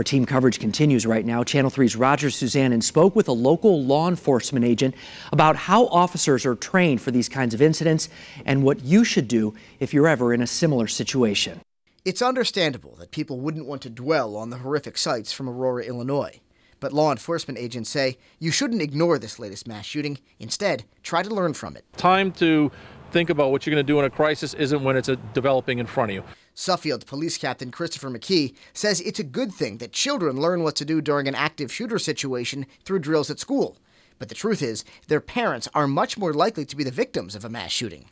Our team coverage continues right now. Channel 3's Roger Suzanin spoke with a local law enforcement agent about how officers are trained for these kinds of incidents and what you should do if you're ever in a similar situation. It's understandable that people wouldn't want to dwell on the horrific sights from Aurora, Illinois. But law enforcement agents say you shouldn't ignore this latest mass shooting. Instead, try to learn from it. Time to think about what you're going to do in a crisis isn't when it's developing in front of you. Suffield Police Captain Christopher McKee says it's a good thing that children learn what to do during an active shooter situation through drills at school. But the truth is, their parents are much more likely to be the victims of a mass shooting.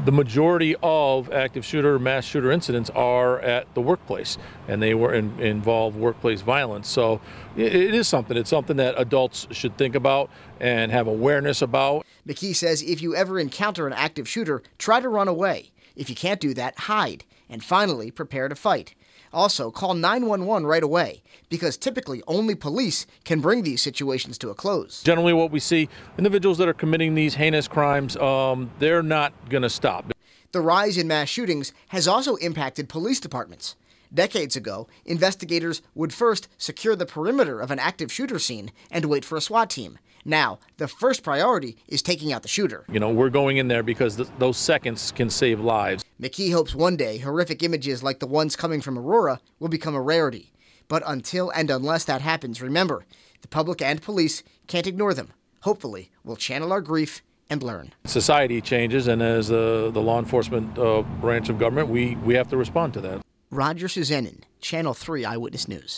The majority of active shooter, mass shooter incidents are at the workplace, and they involve workplace violence. So it is something. It's something that adults should think about and have awareness about. McKee says if you ever encounter an active shooter, try to run away. If you can't do that, hide. And finally, prepare to fight. Also, call 911 right away, because typically only police can bring these situations to a close. Generally what we see, individuals that are committing these heinous crimes, they're not going to stop. The rise in mass shootings has also impacted police departments. Decades ago, investigators would first secure the perimeter of an active shooter scene and wait for a SWAT team. Now, the first priority is taking out the shooter. You know, we're going in there because those seconds can save lives. McKee hopes one day horrific images like the ones coming from Aurora will become a rarity. But until and unless that happens, remember, the public and police can't ignore them. Hopefully, we'll channel our grief and learn. Society changes, and as the law enforcement branch of government, we have to respond to that. Roger Suzanin, Channel 3 Eyewitness News.